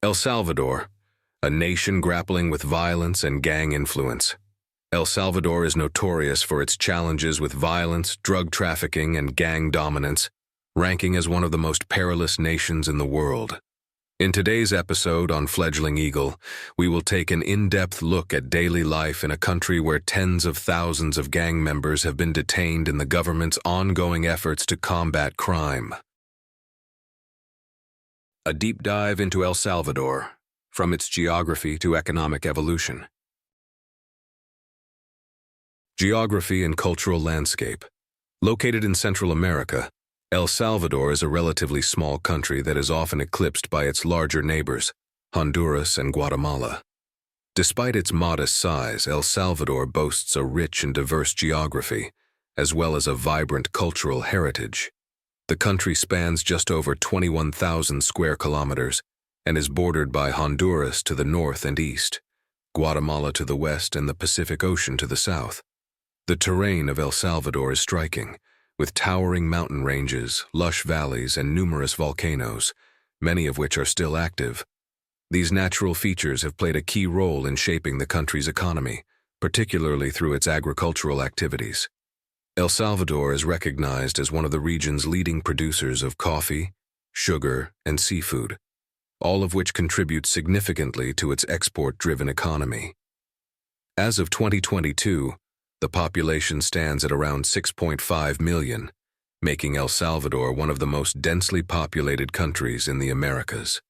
El Salvador, a nation grappling with violence and gang influence. El Salvador is notorious for its challenges with violence, drug trafficking, and gang dominance, ranking as one of the most perilous nations in the world. In today's episode on Fledgling Eagle, we will take an in-depth look at daily life in a country where tens of thousands of gang members have been detained in the government's ongoing efforts to combat crime. A deep dive into El Salvador, from its geography to economic evolution. Geography and cultural landscape. Located in Central America, El Salvador is a relatively small country that is often eclipsed by its larger neighbors, Honduras and Guatemala. Despite its modest size, El Salvador boasts a rich and diverse geography, as well as a vibrant cultural heritage. The country spans just over 21,000 square kilometers and is bordered by Honduras to the north and east, Guatemala to the west, and the Pacific Ocean to the south. The terrain of El Salvador is striking, with towering mountain ranges, lush valleys, and numerous volcanoes, many of which are still active. These natural features have played a key role in shaping the country's economy, particularly through its agricultural activities. El Salvador is recognized as one of the region's leading producers of coffee, sugar, and seafood, all of which contribute significantly to its export-driven economy. As of 2022, the population stands at around 6.5 million, making El Salvador one of the most densely populated countries in the Americas.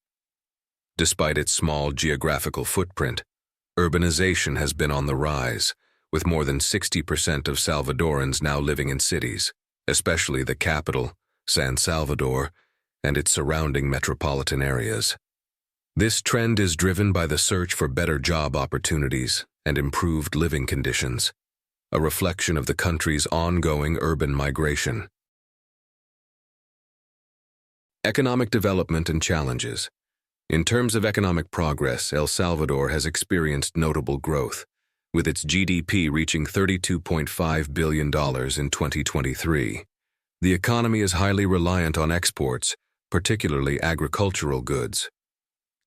Despite its small geographical footprint, urbanization has been on the rise, with more than 60% of Salvadorans now living in cities, especially the capital, San Salvador, and its surrounding metropolitan areas. This trend is driven by the search for better job opportunities and improved living conditions, a reflection of the country's ongoing urban migration. Economic development and challenges. In terms of economic progress, El Salvador has experienced notable growth, with its GDP reaching $32.5 billion in 2023. The economy is highly reliant on exports, particularly agricultural goods.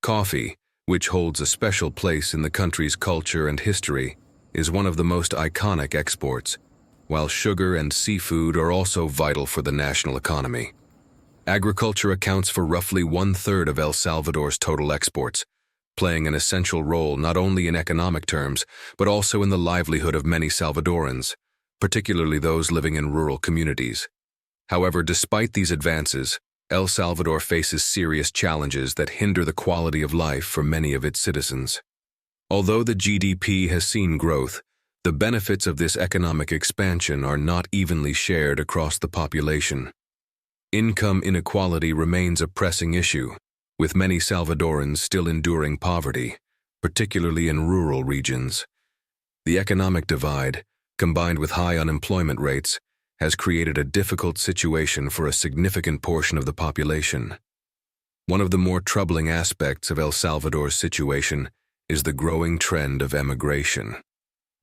Coffee, which holds a special place in the country's culture and history, is one of the most iconic exports, while sugar and seafood are also vital for the national economy. Agriculture accounts for roughly 1/3 of El Salvador's total exports, playing an essential role not only in economic terms, but also in the livelihood of many Salvadorans, particularly those living in rural communities. However, despite these advances, El Salvador faces serious challenges that hinder the quality of life for many of its citizens. Although the GDP has seen growth, the benefits of this economic expansion are not evenly shared across the population. Income inequality remains a pressing issue, with many Salvadorans still enduring poverty, particularly in rural regions. The economic divide, combined with high unemployment rates, has created a difficult situation for a significant portion of the population. One of the more troubling aspects of El Salvador's situation is the growing trend of emigration.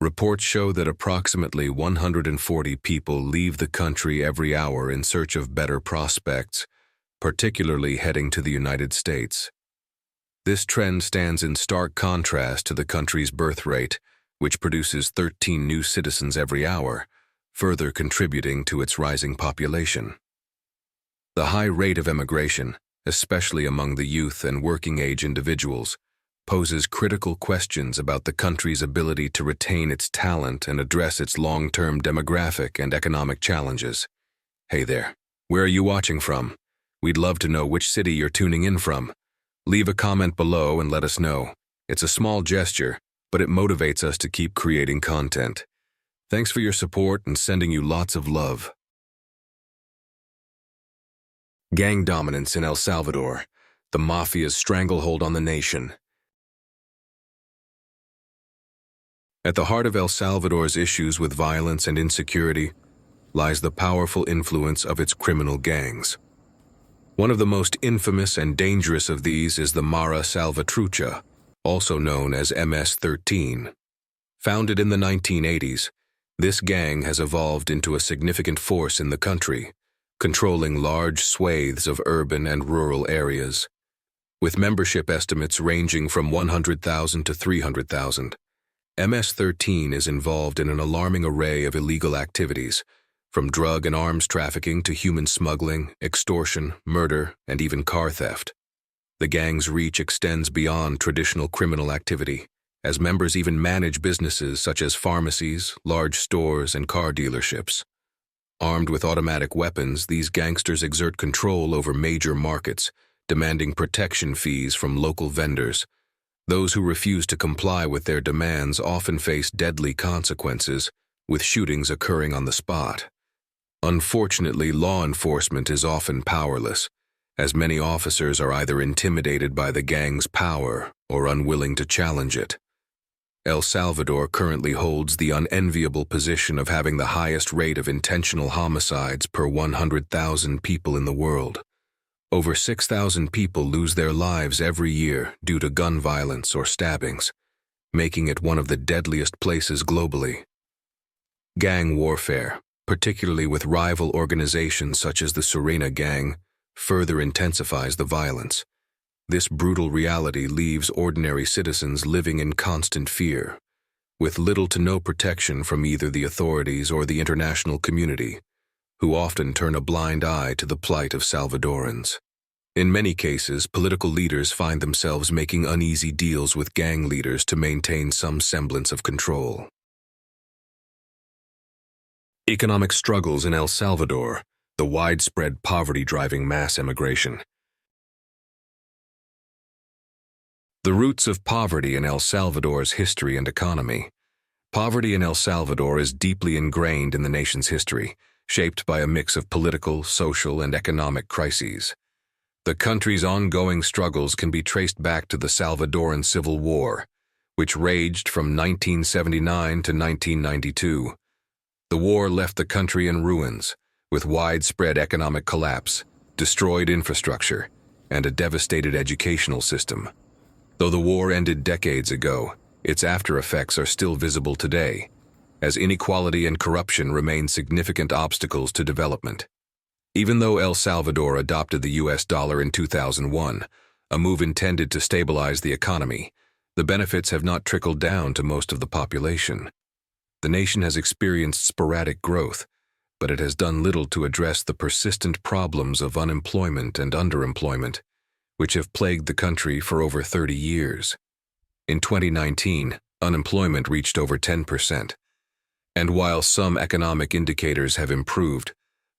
Reports show that approximately 140 people leave the country every hour in search of better prospects, particularly heading to the United States. This trend stands in stark contrast to the country's birth rate, which produces 13 new citizens every hour, further contributing to its rising population. The high rate of emigration, especially among the youth and working-age individuals, poses critical questions about the country's ability to retain its talent and address its long-term demographic and economic challenges. Hey there, where are you watching from? We'd love to know which city you're tuning in from. Leave a comment below and let us know. It's a small gesture, but it motivates us to keep creating content. Thanks for your support and sending you lots of love. Gang dominance in El Salvador, the mafia's stranglehold on the nation. At the heart of El Salvador's issues with violence and insecurity lies the powerful influence of its criminal gangs. One of the most infamous and dangerous of these is the Mara Salvatrucha, also known as MS-13. Founded in the 1980s, this gang has evolved into a significant force in the country, controlling large swathes of urban and rural areas. with membership estimates ranging from 100,000 to 300,000. MS-13 is involved in an alarming array of illegal activities, from drug and arms trafficking to human smuggling, extortion, murder, and even car theft. The gang's reach extends beyond traditional criminal activity, as members even manage businesses such as pharmacies, large stores, and car dealerships. Armed with automatic weapons, these gangsters exert control over major markets, demanding protection fees from local vendors. Those who refuse to comply with their demands often face deadly consequences, with shootings occurring on the spot. Unfortunately, law enforcement is often powerless, as many officers are either intimidated by the gang's power or unwilling to challenge it. El Salvador currently holds the unenviable position of having the highest rate of intentional homicides per 100,000 people in the world. Over 6,000 people lose their lives every year due to gun violence or stabbings, making it one of the deadliest places globally. Gang warfare, particularly with rival organizations such as the Serena Gang, further intensifies the violence. This brutal reality leaves ordinary citizens living in constant fear, with little to no protection from either the authorities or the international community, who often turn a blind eye to the plight of Salvadorans. In many cases, political leaders find themselves making uneasy deals with gang leaders to maintain some semblance of control. Economic struggles in El Salvador, the widespread poverty driving mass emigration. The roots of poverty in El Salvador's history and economy. Poverty in El Salvador is deeply ingrained in the nation's history, shaped by a mix of political, social, and economic crises. The country's ongoing struggles can be traced back to the Salvadoran Civil War, which raged from 1979 to 1992. The war left the country in ruins, with widespread economic collapse, destroyed infrastructure, and a devastated educational system. Though the war ended decades ago, its after-effects are still visible today, as inequality and corruption remain significant obstacles to development. Even though El Salvador adopted the US dollar in 2001, a move intended to stabilize the economy, the benefits have not trickled down to most of the population. The nation has experienced sporadic growth, but it has done little to address the persistent problems of unemployment and underemployment, which have plagued the country for over 30 years. In 2019, unemployment reached over 10%. And while some economic indicators have improved,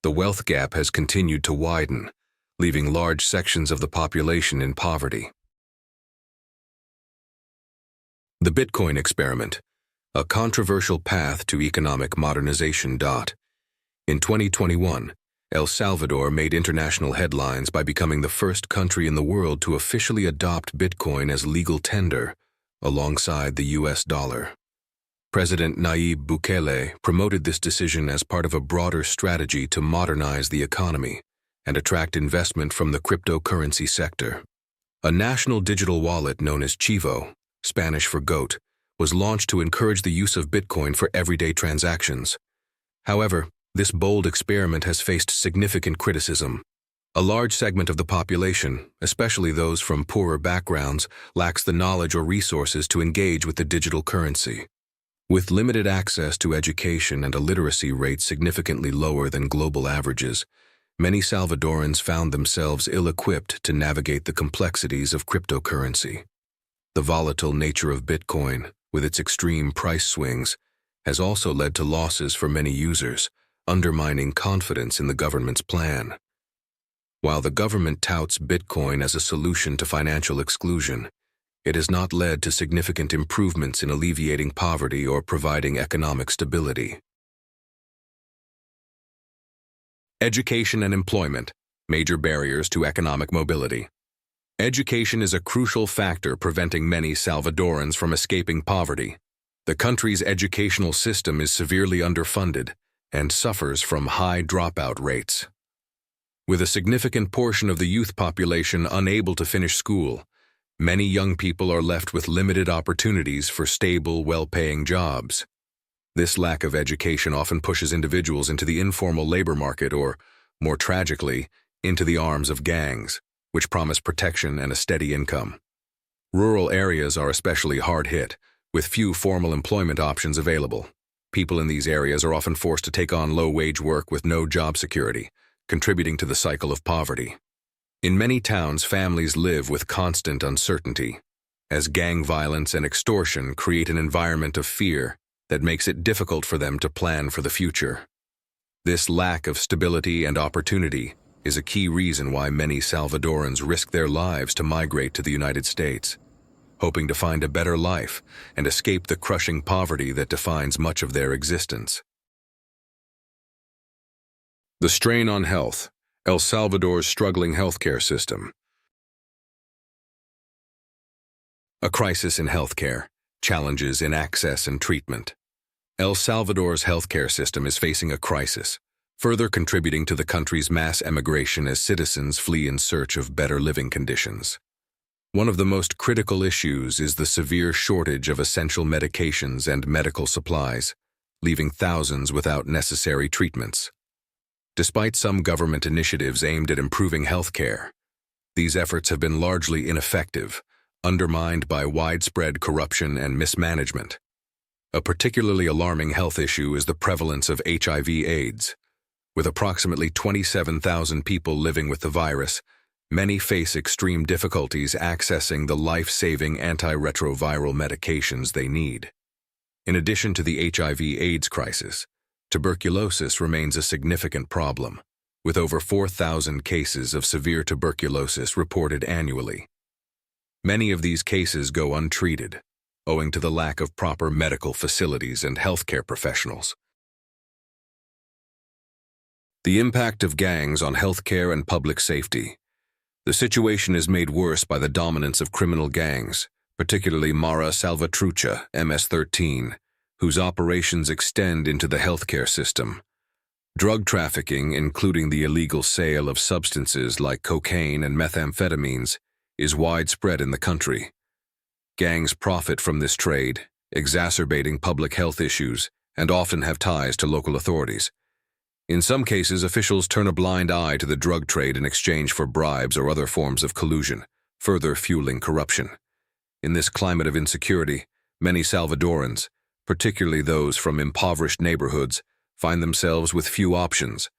the wealth gap has continued to widen, leaving large sections of the population in poverty. The Bitcoin experiment, a controversial path to economic modernization. In 2021, El Salvador made international headlines by becoming the first country in the world to officially adopt Bitcoin as legal tender, alongside the US dollar. President Nayib Bukele promoted this decision as part of a broader strategy to modernize the economy and attract investment from the cryptocurrency sector. A national digital wallet known as Chivo, Spanish for goat, was launched to encourage the use of Bitcoin for everyday transactions. However, this bold experiment has faced significant criticism. A large segment of the population, especially those from poorer backgrounds, lacks the knowledge or resources to engage with the digital currency. With limited access to education and a literacy rate significantly lower than global averages, many Salvadorans found themselves ill-equipped to navigate the complexities of cryptocurrency. The volatile nature of Bitcoin, with its extreme price swings, has also led to losses for many users, undermining confidence in the government's plan. While the government touts Bitcoin as a solution to financial exclusion, it has not led to significant improvements in alleviating poverty or providing economic stability. Education and employment, major barriers to economic mobility. Education is a crucial factor preventing many Salvadorans from escaping poverty. The country's educational system is severely underfunded and suffers from high dropout rates. With a significant portion of the youth population unable to finish school, many young people are left with limited opportunities for stable, well-paying jobs. This lack of education often pushes individuals into the informal labor market or, more tragically, into the arms of gangs. which promise protection and a steady income. Rural areas are especially hard hit, with few formal employment options available. People in these areas are often forced to take on low-wage work with no job security, contributing to the cycle of poverty. In many towns, families live with constant uncertainty, as gang violence and extortion create an environment of fear that makes it difficult for them to plan for the future. This lack of stability and opportunity is a key reason why many Salvadorans risk their lives to migrate to the United States, hoping to find a better life and escape the crushing poverty that defines much of their existence. The strain on health, El Salvador's struggling healthcare system. A crisis in healthcare, challenges in access and treatment. El Salvador's healthcare system is facing a crisis, further contributing to the country's mass emigration as citizens flee in search of better living conditions. One of the most critical issues is the severe shortage of essential medications and medical supplies, leaving thousands without necessary treatments. Despite some government initiatives aimed at improving healthcare, these efforts have been largely ineffective, undermined by widespread corruption and mismanagement. A particularly alarming health issue is the prevalence of HIV/AIDS. With approximately 27,000 people living with the virus, many face extreme difficulties accessing the life-saving antiretroviral medications they need. In addition to the HIV/AIDS crisis, tuberculosis remains a significant problem, with over 4,000 cases of severe tuberculosis reported annually. Many of these cases go untreated, owing to the lack of proper medical facilities and healthcare professionals. The impact of gangs on healthcare and public safety. The situation is made worse by the dominance of criminal gangs, particularly Mara Salvatrucha, MS-13, whose operations extend into the healthcare system. Drug trafficking, including the illegal sale of substances like cocaine and methamphetamines, is widespread in the country. Gangs profit from this trade, exacerbating public health issues, and often have ties to local authorities. In some cases, officials turn a blind eye to the drug trade in exchange for bribes or other forms of collusion, further fueling corruption. In this climate of insecurity, many Salvadorans, particularly those from impoverished neighborhoods, find themselves with few options.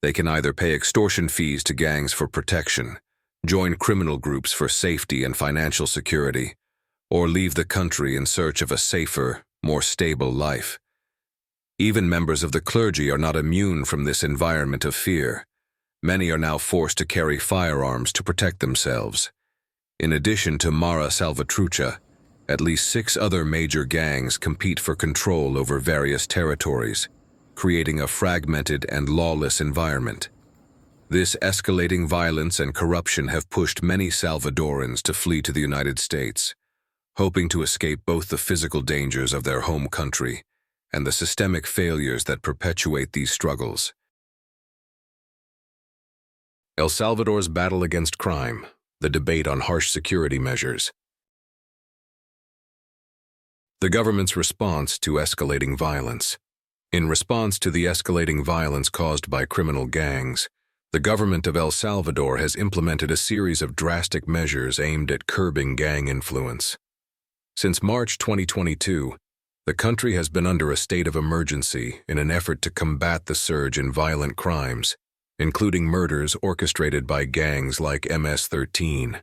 They can either pay extortion fees to gangs for protection, join criminal groups for safety and financial security, or leave the country in search of a safer, more stable life. Even members of the clergy are not immune from this environment of fear. Many are now forced to carry firearms to protect themselves. In addition to Mara Salvatrucha, at least 6 other major gangs compete for control over various territories, creating a fragmented and lawless environment. This escalating violence and corruption have pushed many Salvadorans to flee to the United States, hoping to escape both the physical dangers of their home country and the systemic failures that perpetuate these struggles. El Salvador's battle against crime, the debate on harsh security measures. The government's response to escalating violence. In response to the escalating violence caused by criminal gangs, the government of El Salvador has implemented a series of drastic measures aimed at curbing gang influence. Since March 2022, the country has been under a state of emergency in an effort to combat the surge in violent crimes, including murders orchestrated by gangs like MS-13.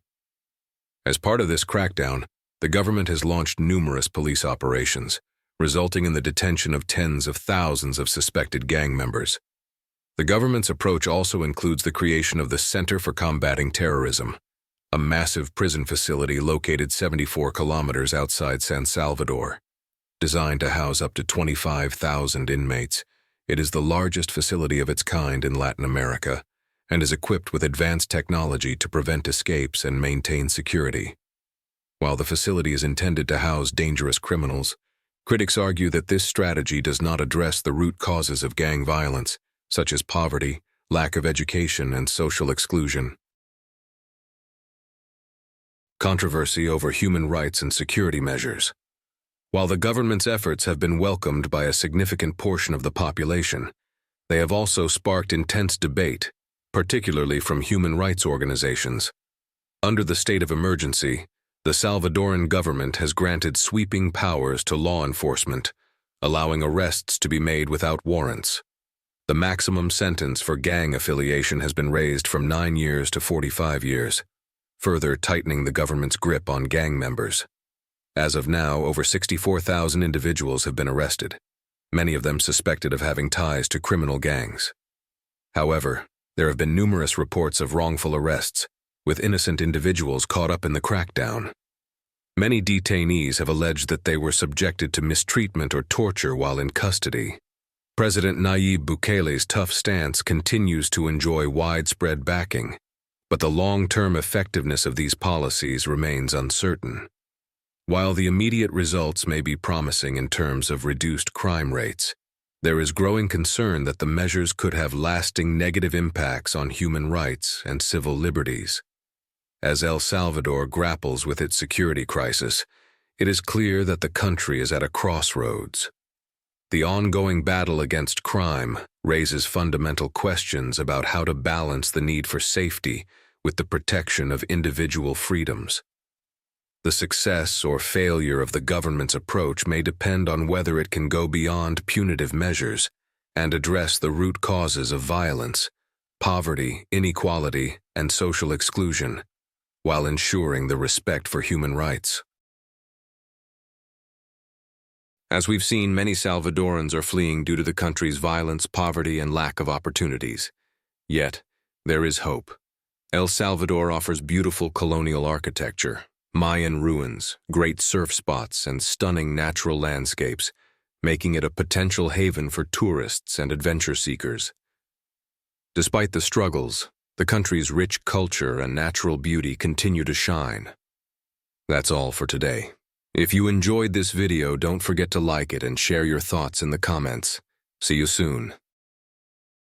As part of this crackdown, the government has launched numerous police operations, resulting in the detention of tens of thousands of suspected gang members. The government's approach also includes the creation of the Center for Combating Terrorism, a massive prison facility located 74 kilometers outside San Salvador. Designed to house up to 25,000 inmates, it is the largest facility of its kind in Latin America and is equipped with advanced technology to prevent escapes and maintain security. While the facility is intended to house dangerous criminals, critics argue that this strategy does not address the root causes of gang violence, such as poverty, lack of education, and social exclusion. Controversy over human rights and security measures. While the government's efforts have been welcomed by a significant portion of the population, they have also sparked intense debate, particularly from human rights organizations. Under the state of emergency, the Salvadoran government has granted sweeping powers to law enforcement, allowing arrests to be made without warrants. The maximum sentence for gang affiliation has been raised from 9 years to 45 years, further tightening the government's grip on gang members. As of now, over 64,000 individuals have been arrested, many of them suspected of having ties to criminal gangs. However, there have been numerous reports of wrongful arrests, with innocent individuals caught up in the crackdown. Many detainees have alleged that they were subjected to mistreatment or torture while in custody. President Nayib Bukele's tough stance continues to enjoy widespread backing, but the long-term effectiveness of these policies remains uncertain. While the immediate results may be promising in terms of reduced crime rates, there is growing concern that the measures could have lasting negative impacts on human rights and civil liberties. As El Salvador grapples with its security crisis, it is clear that the country is at a crossroads. The ongoing battle against crime raises fundamental questions about how to balance the need for safety with the protection of individual freedoms. The success or failure of the government's approach may depend on whether it can go beyond punitive measures and address the root causes of violence, poverty, inequality, and social exclusion, while ensuring the respect for human rights. As we've seen, many Salvadorans are fleeing due to the country's violence, poverty, and lack of opportunities. Yet, there is hope. El Salvador offers beautiful colonial architecture, Mayan ruins, great surf spots, and stunning natural landscapes, making it a potential haven for tourists and adventure seekers. Despite the struggles, the country's rich culture and natural beauty continue to shine. That's all for today. If you enjoyed this video, don't forget to like it and share your thoughts in the comments. See you soon.